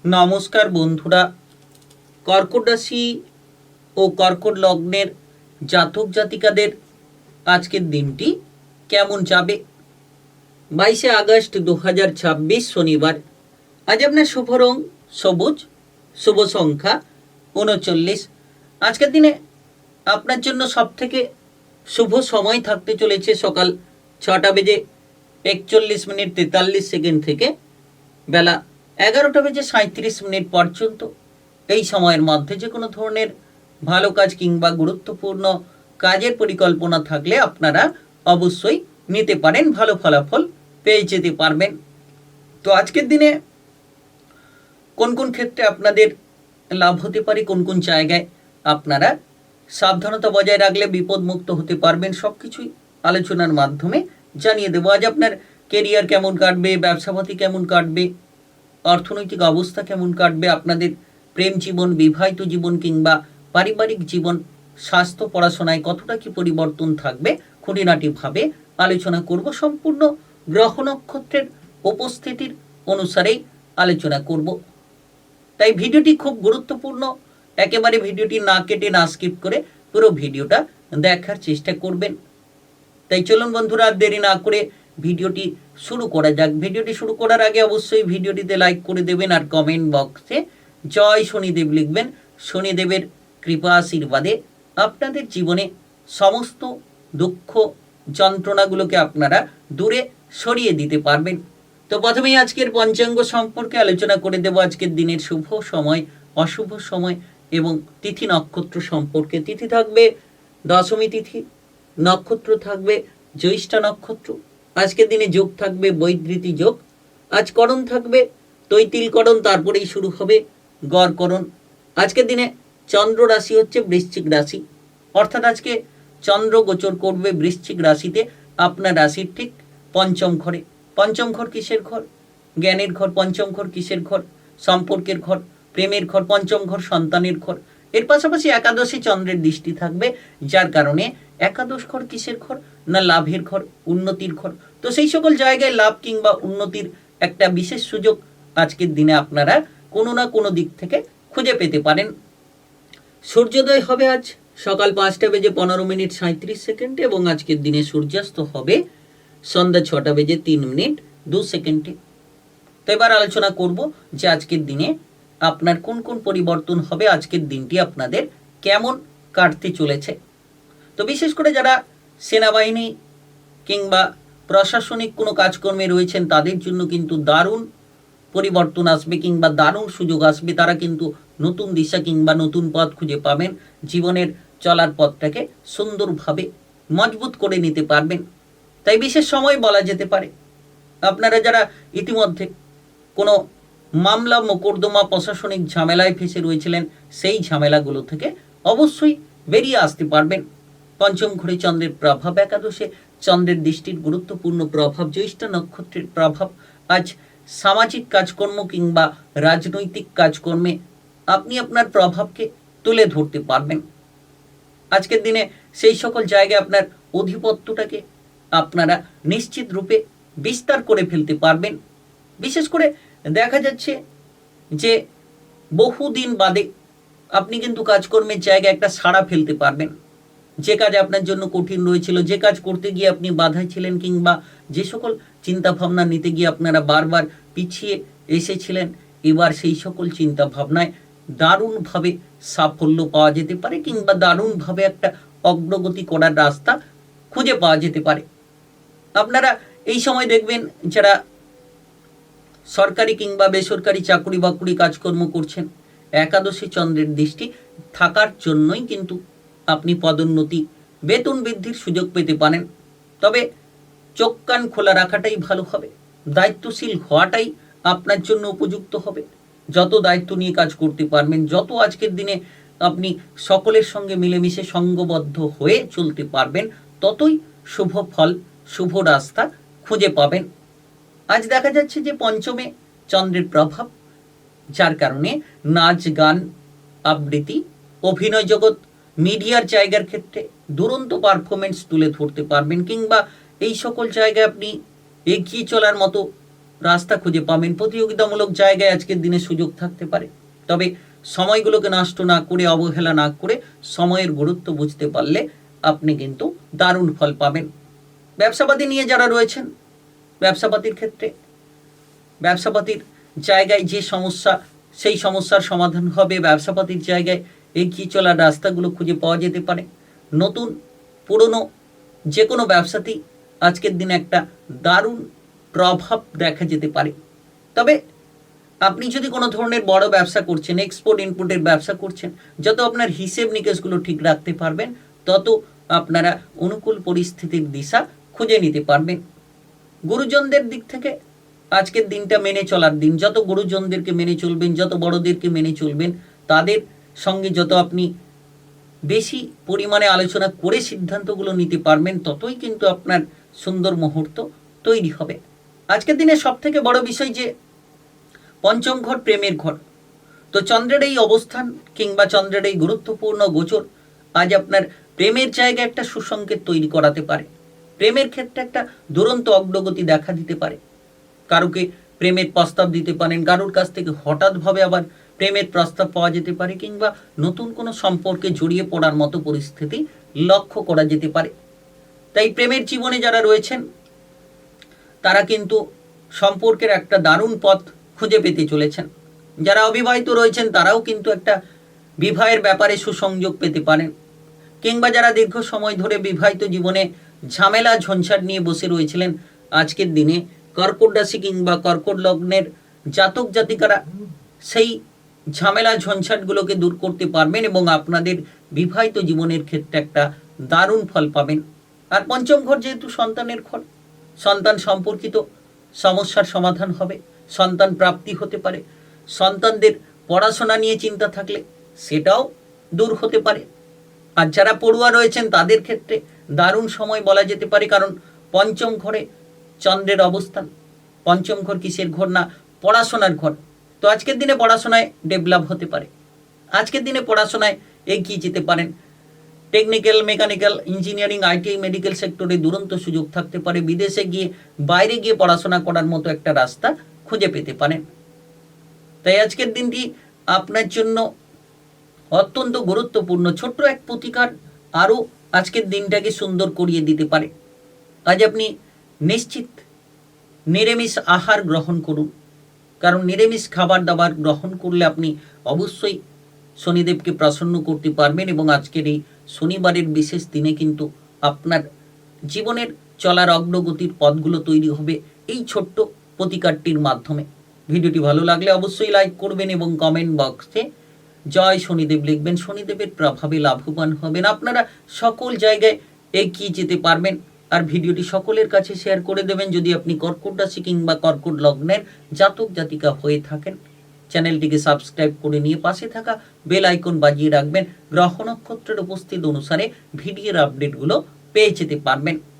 নমস্কার বন্ধুরা, কর্কট রাশি ও কর্কট লগ্নের জাতক জাতিকাদের আজকের দিনটি কেমন যাবে? 22 আগস্ট 2026 শনিবার। আজ আপনার শুভ রং সবুজ, শুভ সংখ্যা 39। আজকের দিনে আপনার জন্য সবথেকে শুভ সময় থাকতে চলেছে সকাল 6:41 থেকে বেলা 11:37 পর্যন্ত। এই সময়ের মধ্যে যে কোনো ধরনের ভালো কাজ কিংবা গুরুত্বপূর্ণ কাজের পরিকল্পনা থাকলে আপনারা অবশ্যই নিতে পারেন, ভালো ফলাফল পেয়ে যেতে পারবেন। তো আজকের দিনে কোন কোন ক্ষেত্রে আপনাদের লাভ হতে পারে, কোন কোন জায়গায় আপনারা সাবধানতা বজায় রাখলে বিপদমুক্ত হতে পারবেন, সব কিছুই আলোচনার মাধ্যমে জানিয়ে দেবো। আজ আপনার কেরিয়ার কেমন কাটবে, ব্যবসাপাতি কেমন কাটবে, অর্থনৈতিক অবস্থা কেমন কাটবে, আপনাদের প্রেম জীবন, বিবাহিত জীবন কিংবা পারিবারিক জীবন, স্বাস্থ্য, পড়াশোনায় কতটা কি পরিবর্তন থাকবে খুঁটিনাটিভাবে আলোচনা করব। সম্পূর্ণ গ্রহ নক্ষত্রের উপস্থিতির অনুসারেই আলোচনা করব। তাই ভিডিওটি খুব গুরুত্বপূর্ণ, একেবারে ভিডিওটি না কেটে না স্কিপ করে পুরো ভিডিওটা দেখার চেষ্টা করবেন। তাই চলুন বন্ধুরা, দেরি না করে ভিডিওটি শুরু করা যাক। ভিডিওটি শুরু করার আগে অবশ্যই ভিডিওটিতে লাইক করে দেবেন আর কমেন্ট বক্সে জয় শনিদেব লিখবেন। শনিদেবের কৃপা আশীর্বাদে আপনাদের জীবনে সমস্ত দুঃখ যন্ত্রণাগুলোকে আপনারা দূরে সরিয়ে দিতে পারবেন। তো প্রথমেই আজকের পঞ্চাঙ্গ সম্পর্কে আলোচনা করে দেব। আজকের দিনের শুভ সময়, অশুভ সময় এবং তিথি নক্ষত্র সম্পর্কে। তিথি থাকবে দশমী তিথি, নক্ষত্র থাকবে জ্যৈষ্ঠা নক্ষত্র। আজকের দিনে যোগ থাকবে বৈধৃতি যোগ। আজ করণ থাকবে তৈতিল করণ, তারপরেই শুরু হবে গড়করণ। আজকের দিনে চন্দ্র রাশি হচ্ছে বৃশ্চিক রাশি, অর্থাৎ আজকে চন্দ্র গোচর করবে বৃশ্চিক রাশিতে, আপনার রাশির ঠিক পঞ্চম ঘরে। পঞ্চম ঘর কিসের ঘর? জ্ঞানের ঘর। পঞ্চম ঘর কিসের ঘর? সম্পর্কের ঘর, প্রেমের ঘর। পঞ্চম ঘর সন্তানের ঘর। এর পাশাপাশি একাদশে চন্দ্রের দৃষ্টি থাকবে, যার কারণে একাদশ ঘর কিসের ঘর? না লাভের ঘর, উন্নতির ঘর। তো সেই সকল জায়গায় লাভ কিংবা উন্নতির একটা বিশেষ সুযোগ আজকের দিনে আপনারা কোনো না কোনো দিক থেকে খুঁজে পেতে পারেন। সূর্যোদয় হবে আজ সকাল 5:15:37 এবং আজকের দিনে সূর্যাস্ত হবে সন্ধ্যা 6:03:02। তো এবার আলোচনা করব যে আজকের দিনে আপনার কোন কোন পরিবর্তন হবে, আজকের দিনটি আপনাদের কেমন কাটতে চলেছে। তো বিশেষ করে যারা সেনাবাহিনী কিংবা প্রশাসনিক কোনো কাজকর্মে রয়েছেন তাদের জন্য কিন্তু দারুণ পরিবর্তন আসবে কিংবা দারুণ সুযোগ আসবে। তারা কিন্তু নতুন দিশা কিংবা নতুন পথ খুঁজে পাবেন, জীবনের চলার পথটাকে সুন্দরভাবে মজবুত করে নিতে পারবেন। তাই বিশেষ সময় বলা যেতে পারে। আপনারা যারা ইতিমধ্যে কোনো মামলা মোকদ্দমা প্রশাসনিক ঝামেলায় ফেসে রয়েছিলেন, সেই ঝামেলাগুলো থেকে অবশ্যই বেরিয়ে আসতে পারবেন। পঞ্চম ঘরে চন্দ্রের প্রভাব, একাদশে চন্দ্রের দৃষ্টির গুরুত্বপূর্ণ প্রভাব, জ্যৈষ্ঠা নক্ষত্রের প্রভাব। আজ সামাজিক কাজকর্ম কিংবা রাজনৈতিক কাজকর্মে আপনি আপনার প্রভাবকে তুলে ধরতে পারবেন। আজকের দিনে সেই সকল জায়গায় আপনার আধিপত্যটাকে আপনারা নিশ্চিত রূপে বিস্তার করে ফেলতে পারবেন। বিশেষ করে দেখা যাচ্ছে যে বহুদিন বাদে আপনি কিন্তু কাজকর্মের জায়গায় একটা সাড়া ফেলতে পারবেন। যে কাজ আপনার জন্য কঠিন রয়েছিল, যে কাজ করতে গিয়ে আপনি বাধায় ছিলেন কিংবা যে সকল চিন্তাভাবনা নিতে গিয়ে আপনারা বারবার পিছিয়ে এসেছিলেন, এবার সেই সকল চিন্তাভাবনায় দারুণভাবে সাফল্য পাওয়া যেতে পারে কিংবা দারুণভাবে একটা অগ্রগতি করার রাস্তা খুঁজে পাওয়া যেতে পারে। আপনারা এই সময় দেখবেন যারা সরকারি কিংবা বেসরকারি চাকরি বাকরি কাজকর্ম করছেন, একাদশী চন্দ্রের দৃষ্টি থাকার জন্যই কিন্তু আপনি পদোন্নতি, বেতন বৃদ্ধির সুযোগ পেতে পারেন। তবে চোখ কান খোলা রাখাটাই ভালো হবে, দায়িত্বশীল হওয়াটাই আপনার জন্য উপযুক্ত হবে। যত দায়িত্ব নিয়ে কাজ করতে পারবেন, যত আজকের দিনে আপনি সকলের সঙ্গে মিলেমিশে সঙ্গবদ্ধ হয়ে চলতে পারবেন, ততই শুভ ফল, শুভ রাস্তা খুঁজে পাবেন। আজ দেখা যাচ্ছে যে পঞ্চমে চন্দ্রের প্রভাব, যার কারণে নাচ, গান, আবৃত্তি, অভিনয় জগৎ, মিডিয়ার জায়গার ক্ষেত্রে দুরন্ত পারফরমেন্স তুলে ধরতে পারবেন কিংবা এই সকল জায়গায় আপনি এগিয়ে চলার মতো রাস্তা খুঁজে পাবেন। প্রতিযোগিতামূলক জায়গায় আজকের দিনে সুযোগ থাকতে পারে, তবে সময়গুলোকে নষ্ট না করে, অবহেলা না করে সময়ের গুরুত্ব বুঝতে পারলে আপনি কিন্তু দারুণ ফল পাবেন। ব্যবসাপাতি নিয়ে যারা রয়েছেন, ব্যবসাপাতির ক্ষেত্রে ব্যবসাপাতির জায়গায় যে সমস্যা, সেই সমস্যার সমাধান হবে। ব্যবসাপাতির জায়গায় এগিয়ে চলার রাস্তাগুলো খুঁজে পাওয়া যেতে পারে। নতুন পুরনো যে কোনো ব্যবসাতেই আজকের দিনে একটা দারুণ প্রভাব দেখা যেতে পারে। তবে আপনি যদি কোনো ধরনের বড় ব্যবসা করছেন, এক্সপোর্ট ইনপুটের ব্যবসা করছেন, যত আপনার হিসেব নিকেশগুলো ঠিক রাখতে পারবেন, তত আপনারা অনুকূল পরিস্থিতির দিশা খুঁজে নিতে পারবেন। গুরুজনদের দিক থেকে আজকের দিনটা মেনে চলার দিন। যত গুরুজনদেরকে মেনে চলবেন, যত বড়দেরকে মেনে চলবেন, তাদের সঙ্গে যত আপনি বেশি পরিমাণে আলোচনা করে সিদ্ধান্তগুলো নিতে পারবেন, ততই কিন্তু আপনার সুন্দর মুহূর্ত তৈরি হবে। আজকের দিনে সব থেকে বড় বিষয় যে পঞ্চম ঘর প্রেমের ঘর, তো চন্দ্রের এই অবস্থান কিংবা চন্দ্রের এই গুরুত্বপূর্ণ গোচর আজ আপনার প্রেমের জায়গায় একটা সুসংকেত তৈরি করাতে পারে। প্রেমের ক্ষেত্রে একটা দুরন্ত অগ্রগতি দেখা দিতে পারে। কারোকে প্রেমের প্রস্তাব দিতে পারেন, কারোর কাছ থেকে হঠাৎভাবে আবার প্রেমের প্রস্তাব পাওয়া যেতে পারে, কিংবা নতুন কোনো সম্পর্কে জড়িয়ে পড়ার মতো পরিস্থিতি লক্ষ্য করা যেতে পারে। তাই প্রেমের জীবনে যারা রয়েছেন তারা কিন্তু সম্পর্কের একটা দারুণ পথ খুঁজে পেতে চলেছেন। যারা অবিবাহিত রয়েছেন তারাও কিন্তু একটা বিবাহের ব্যাপারে সুসংযোগ পেতে পারেন, কিংবা যারা দীর্ঘ সময় ধরে বিবাহিত জীবনে ঝামেলা ঝঞ্ঝাট নিয়ে বসে রয়েছিলেন, আজকের দিনে কর্কট রাশি কিংবা কর্কট লগ্নের জাতক জাতিকারা সেই ঝামেলা ঝঞ্ঝাটগুলোকে দূর করতে পারবেন এবং আপনাদের বিবাহিত জীবনের ক্ষেত্রে একটা দারুণ ফল পাবেন। আর পঞ্চম ঘর যেহেতু সন্তানের ঘর, সন্তান সম্পর্কিত সমস্যার সমাধান হবে, সন্তান প্রাপ্তি হতে পারে, সন্তানদের পড়াশোনা নিয়ে চিন্তা থাকলে সেটাও দূর হতে পারে। আর যারা পড়ুয়া রয়েছেন তাদের ক্ষেত্রে দারুণ সময় বলা যেতে পারে, কারণ পঞ্চম ঘরে চন্দ্রের অবস্থান। পঞ্চম ঘর কিসের ঘর? না পড়াশোনার ঘর। তো আজকের দিনে পড়াশোনায় ডেভেলপ হতে পারে, আজকের দিনে পড়াশোনায় এগিয়ে যেতে পারেন। Technical, mechanical, engineering, ITI, medical সেক্টরে দুরন্ত সুযোগ থাকতে পারে। বিদেশে গিয়ে, বাইরে গিয়ে পড়াশোনা করার মতো একটা রাস্তা খুঁজে পেতে পারেন। তাই আজকের দিনটি আপনার জন্য অত্যন্ত গুরুত্বপূর্ণ। ছোট্ট এক প্রতিকার আরও আজকের দিনটাকে সুন্দর করিয়ে দিতে পারে। আজ আপনি নিশ্চিত নিরামিষ আহার গ্রহণ করুন, কারণ নিরামিষ খাবার দাবার গ্রহণ করলে আপনি অবশ্যই শনিদেবকে প্রসন্ন করতে পারবেন এবং আজকের এই শনিবারের বিশেষ দিনে কিন্তু আপনার জীবনের চলার অগ্রগতির পথগুলো তৈরি হবে এই ছোট্ট প্রতিকারটির মাধ্যমে। ভিডিওটি ভালো লাগলে অবশ্যই লাইক করবেন এবং কমেন্ট বক্সে জয় শনিদেব লিখবেন। শনিদেবের প্রভাবে লাভবান হবেন, আপনারা সকল জায়গায় এগিয়ে যেতে পারবেন। আর ভিডিওটি সকলের কাছে শেয়ার করে দেবেন যদি আপনি কর্কট রাশি কিংবা কর্কট লগ্নের জাতক জাতিকা হয়ে থাকেন। চ্যানেলটিকে সাবস্ক্রাইব করে নিয়ে পাশে থাকা বেল আইকন বাজিয়ে রাখবেন। গ্রহ নক্ষত্রের উপস্থিত অনুসারে ভিডিওর আপডেটগুলো পেয়ে যেতে পারবেন।